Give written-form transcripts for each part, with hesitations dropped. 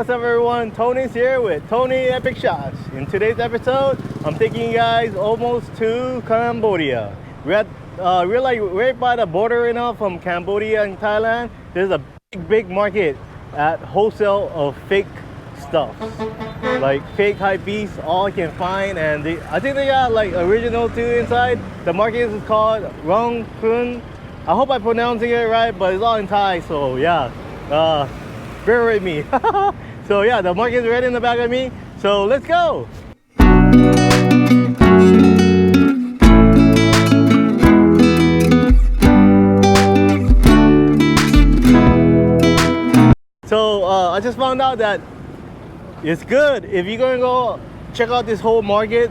what's up everyone? Tony's here with Tony Epic Shots. In today's episode, I'm taking you guys almost to Cambodia. We're like right by the border right now from Cambodia and Thailand. There's a big market at wholesale of fake stuff. Like fake Hypebeast, all you can find, and I think they got like original too inside. The market is called Rong Kluea. I hope I'm pronouncing it right, but it's all in Thai, so yeah. Bear with me. So yeah, the market is right in the back of me. So let's go. So I just found out that it's good if you're gonna go check out this whole market.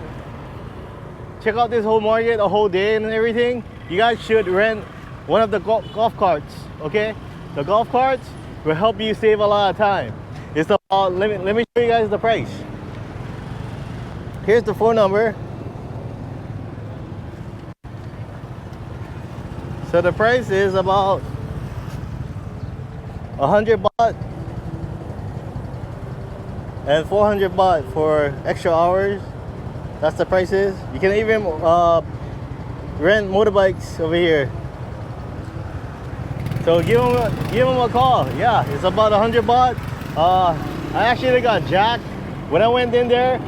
Check out this whole market a whole day and everything. You guys should rent one of the golf carts. Okay, the golf carts will help you save a lot of time. It's about, let me show you guys the price. Here's the phone number. So the price is about 100 baht and 400 baht for extra hours. That's the prices. You can even rent motorbikes over here. So give them a call. Yeah, it's about 100 baht. I actually got jacked. When I went in there,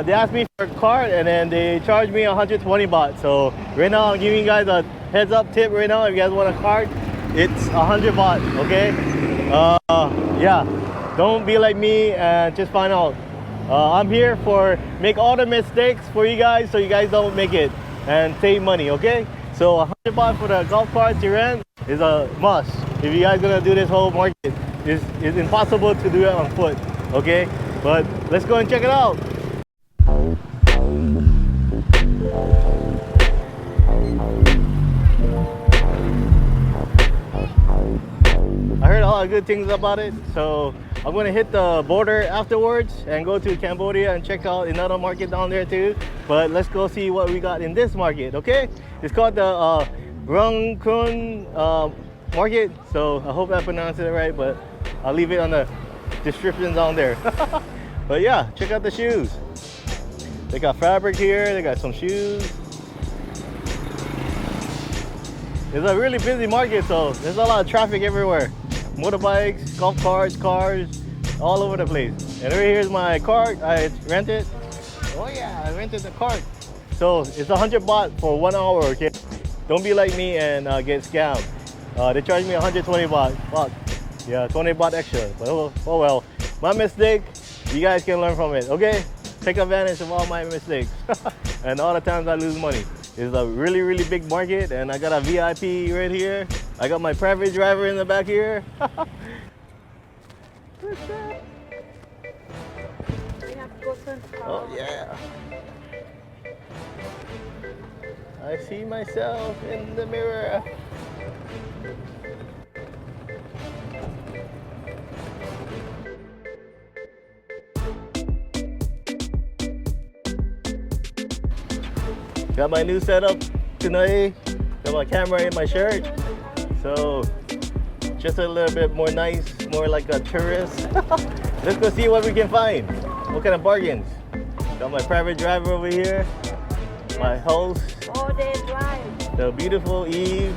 they asked me for a card and then they charged me 120 baht. So right now I'm giving you guys a heads up tip right now. If you guys want a card, it's 100 baht, okay? Yeah, don't be like me and just find out. I'm here for make all the mistakes for you guys so you guys don't make it and save money, okay? So 100 baht for the golf carts you rent is a must. If you guys gonna do this whole market, it's impossible to do it on foot, okay? But let's go and check it out. I heard a lot of good things about it, so I'm gonna hit the border afterwards and go to Cambodia and check out another market down there too. But let's go see what we got in this market, okay? It's called the Rong Kluea Market, so I hope I pronounced it right, but I'll leave it on the description down there. But yeah, check out the shoes. They got fabric here, they got some shoes. It's a really busy market, so there's a lot of traffic everywhere. Motorbikes, golf carts, cars, all over the place. And over here's my cart I rented. Oh yeah, I rented the cart. So it's 100 baht for 1 hour, okay? Don't be like me and get scammed. They charged me 120 baht. Fuck. Yeah, 20 baht extra. But oh well, my mistake. You guys can learn from it, okay? Take advantage of all my mistakes and all the times I lose money. It's a really big market, and I got a VIP right here. I got my private driver in the back here. Oh yeah. I see myself in the mirror. Got my new setup tonight. Got my camera in my shirt. So just a little bit more nice, more like a tourist. Let's go see what we can find. What kind of bargains? Got my private driver over here. My host. All day drive. The beautiful Eve.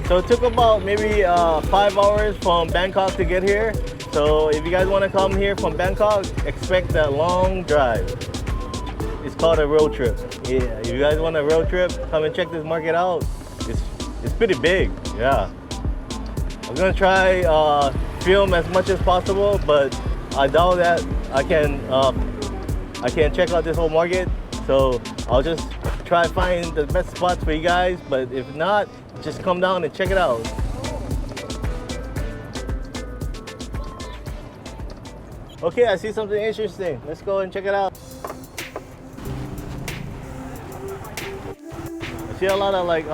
So it took about maybe 5 hours from Bangkok to get here. So if you guys want to come here from Bangkok, expect that long drive. It's called a road trip. Yeah, if you guys want a road trip, come and check this market out. It's pretty big, yeah. I'm gonna try film as much as possible, but I doubt that I can check out this whole market. So I'll just try find the best spots for you guys. But if not, just come down and check it out. Okay, I see something interesting. Let's go and check it out. I see a lot of like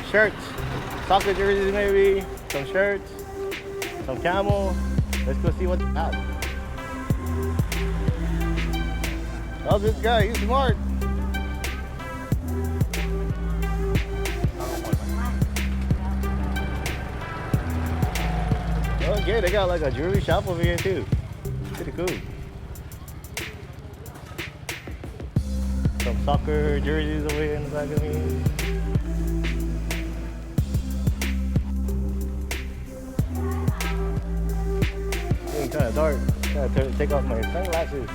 shirts, soccer jerseys maybe, some shirts, some camel. Let's go see what's at. Oh, this guy, he's smart. Okay, they got like a jewelry shop over here too. Pretty cool. Some soccer jerseys over here in the back of me. It's kind of dark. Gotta take off my sunglasses.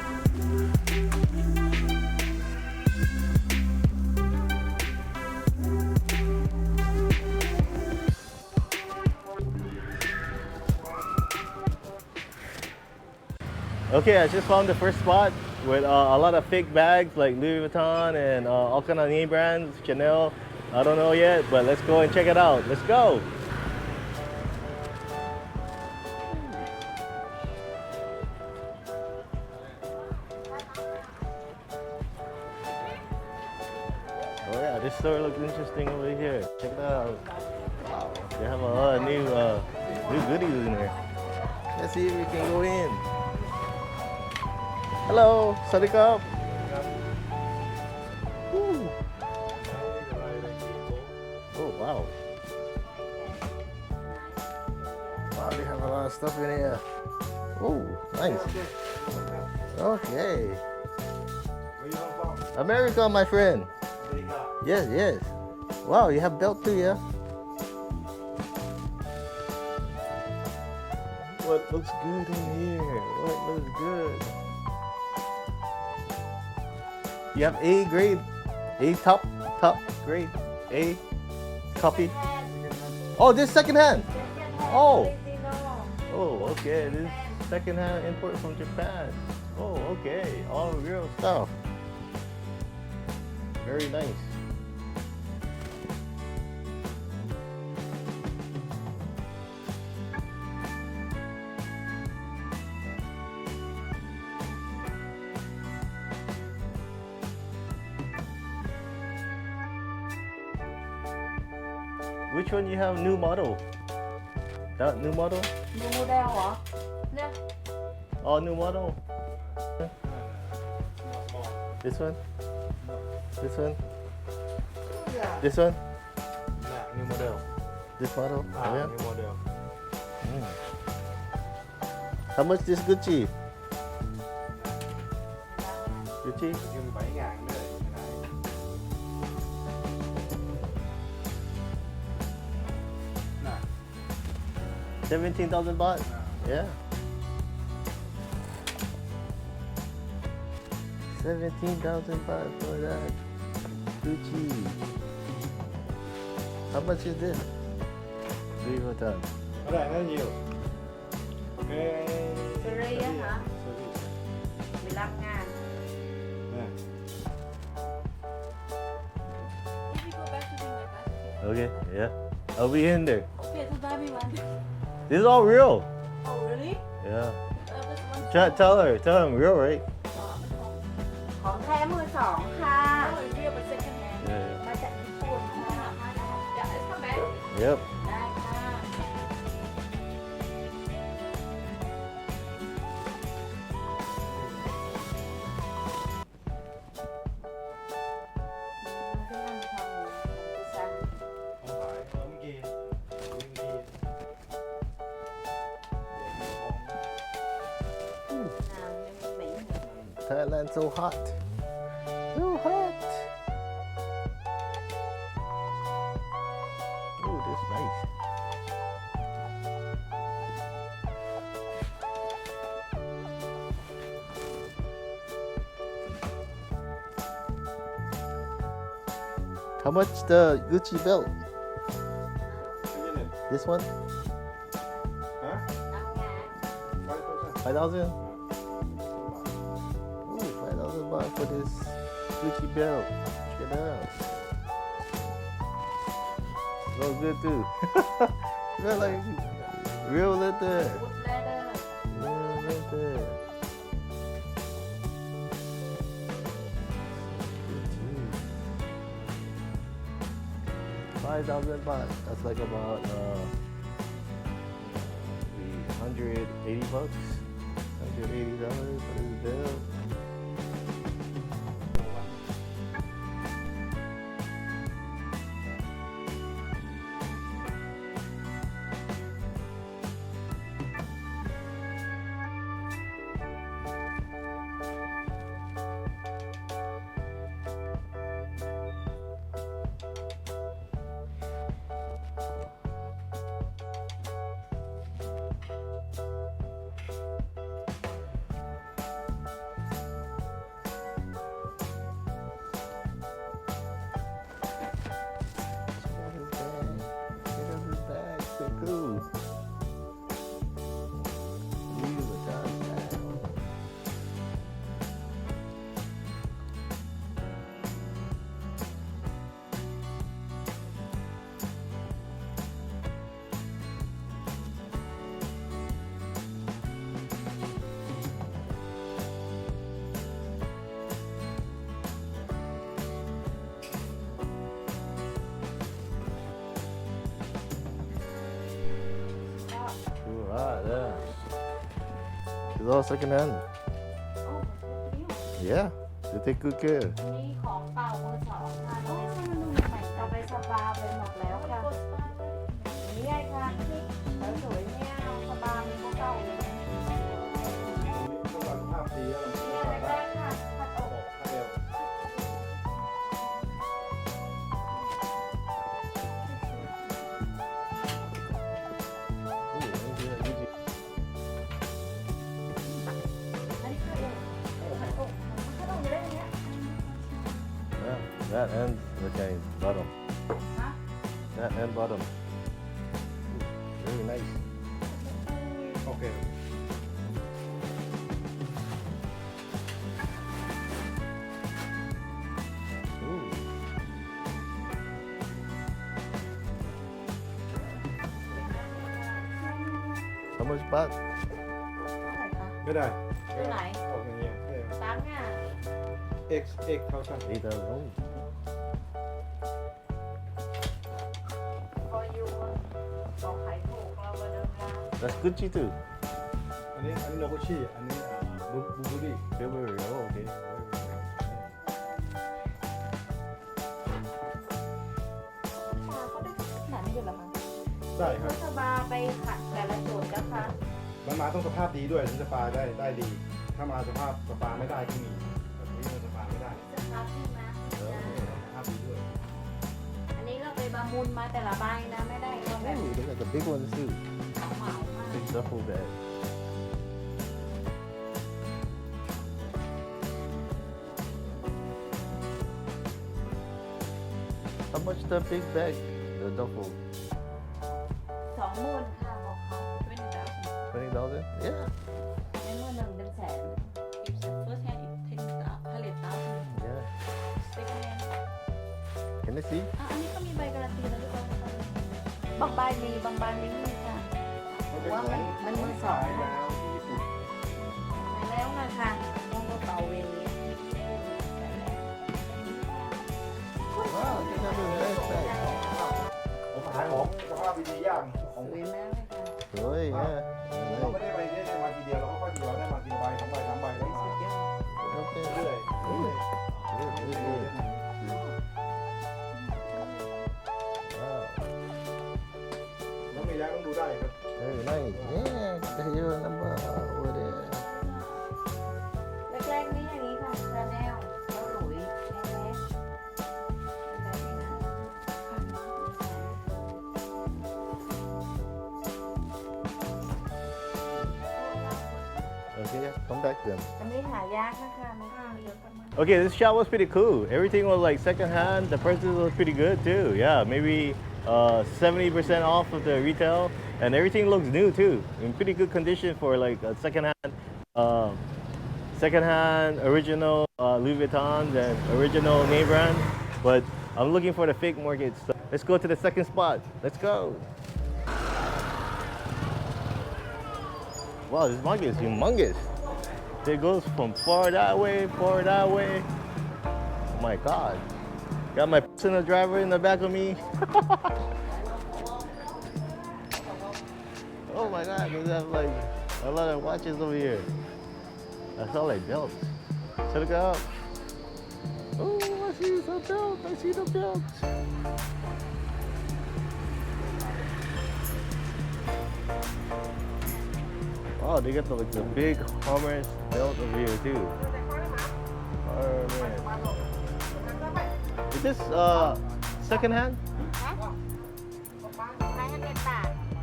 Okay, I just found the first spot with a lot of fake bags like Louis Vuitton and all kind of name brands, Chanel. I don't know yet, but let's go and check it out. Let's go. Oh yeah, this store looks interesting over here. Check it out. Wow, they have a lot of new goodies in there. Let's see if we can go in. Hello, Sadikap. Oh wow. Wow, they have a lot of stuff in here. Oh, nice. Okay. America, my friend. Yes, yes. Wow, you have belt too, yeah? What looks good in here? What looks good? You have A grade, A top grade, A copy. Oh, this secondhand. Oh, okay. This is secondhand import from Japan. Oh, okay. All real stuff. Very nice. Which one you have new model? That new model? New model hả? Nè. Oh, new model. This one? This one? This one? New model. This model? Oh, yeah? New model. How much this Gucci? Gucci? Nhưng 7.000 mới là cái này. 17,000 baht? Yeah. 17,000 baht for that Gucci. How much is this? Louis Vuitton. Ở đây nó nhiều. Cái Series á hả? 15.000. Nè. If you go back to the like Okay, yeah. I'll be in there. okay, to buy me one. This is all real. Oh really? Yeah. This one. Tell him real, right? ของแท้มือสองค่ะ เรียกเป็น second hand Yeah. มาจากญี่ปุ่นค่ะอยากได้เข้าไหม Yep. ได้ค่ะ Không phải ống kia. Bên kia. Thailand so hot. So hot. Oh, this is nice. How much the Gucci belt? Cái gì này? This one? Hả? 5.000. 5,000? Ooh, 5,000 baht for this Gucci belt. Check it out. Smells good too. Smell like real leather. Wood leather. Real leather. Good too. 5,000 baht. That's like about 180 bucks. $180 for this belt. It's all secondhand. โอ้นิ้ว Yeah, they take good care. นี่ของเก่ามือสองค่ะโอ้มันดูใหม่เราไปสปาไปหมดแล้วค่ะนี่ไงค่ะที่สวยๆเนี่ยสปามีเก่าเลย ต้องการสภาพดีแล้ว เนี่ยแรกๆค่ะผัดอก เร็ว Ooh, easy. อันนี้คือผัดอกผัดอกอยู่ได้อย่างเงี้ย Yeah, that and okay, bottom. ฮะ That and bottom. Ooh, very nice. โอเค Ooh. How much baht? เท่าไหร่คะ ไม่ได้ ซื้อไหน ออกอย่างเงี้ย ตังค์อ่ะ X เท่ากัน 8,000. พออยู่บอกขายถูกเราไปเดินร้าน That's Gucci too. อันนี้โนกุชิอันนี้บูบูดี้ February. Oh, okay. ปลาก็ได้ขนาดนี้เลยเหรอคะ ได้ครับ สปาไปผัดแต่ละจุดนะคะ มันมาต้องสภาพดีด้วยถึงสปาได้ดี ถ้ามาสภาพสปาไม่ได้ก็มีแบบนี้มันสปาไม่ได้ สภาพที่นะ สภาพดีด้วย อันนี้เราไปบามุนมาแต่ละใบนะไม่ได้ก็แบบ Ooh, they got the big ones too. เหมามาก Big duffel bag. How much the big bag? The duffel? 20,000ค่ะบอกเขา20,000 20,000? Yeah. ในเมื่อหนึ่งเป็นแสน If the first hand it 10,000 Yeah. second hand Can I see? อันนี้ก็มีใบการันตีแล้วด้วย บางใบมีบางใบไม่มีค่ะ ว่ามันมือสอง ขายแล้วที่ญี่ปุ่น ไปแล้วนะคะต้องกระเป๋าเวนี้ Wow, they got a nice bag. ผมขายของสภาพดีๆอย่างของ สวยมากเลยค่ะ Oh, yeah. เราไม่ได้ไปเนี่ยได้มาทีเดียวเราก็ค่อยๆเราได้มาทีละใบสองใบสามใบได้มา Okay. เรื่อย Good, good, good. Wow, ๆแล้วมีแล้วต้องดูได้ครับ very nice. Yeah, got your number over there. แรกๆนี่อย่างนี้ค่ะชาแนลแล้วหลุยแอร์แบบนี้นะ Okay, come back then. อันนี้หายากนะคะไม่ค่อยเยอะประมาณ Okay, this shop was pretty cool. Everything was like secondhand. The prices was pretty good too. Yeah, maybe 70% off of the retail, and everything looks new too. In pretty good condition for like a secondhand original Louis Vuittons and original name brand. But I'm looking for the fake market. So let's go to the second spot. Let's go. Wow, this market is humongous. It goes from far that way. Oh my God. Got my personal driver in the back of me. Oh my God, they have like a lot of watches over here. I saw like belts. Check it out. Oh, I see the belt. I see the belt. Oh, they got like the big Hummer's belt over here too. Oh man. Is this secondhand?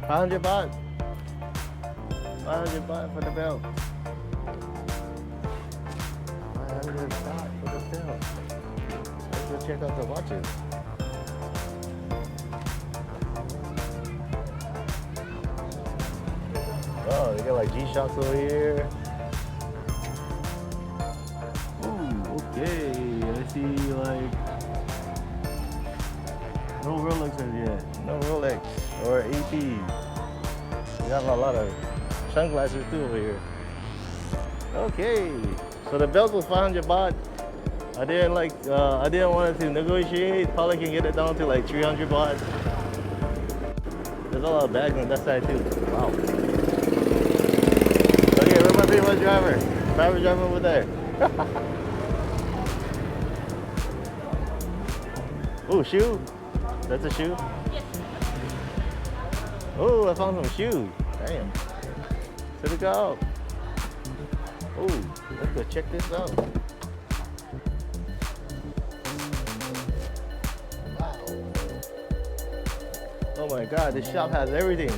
500 baht. 500 baht for the belt. 500 baht for the belt. Let's go check out the watches. Oh, they got like G-Shocks over here. Ooh, okay. I see like no Rolex yet. No Rolex or AP. We got a lot of sunglasses too over here. Okay, so the belt was 500 baht. I didn't want to negotiate. Probably can get it down to like 300 baht. There's a lot of bags on that side too. Wow. So yeah, where's my private driver? Private driver over there. Oh, shoe. That's a shoe? Yes. Oh, I found some shoes. Damn. Here we go. Oh, let's go check this out. Wow. Oh my God, this shop has everything.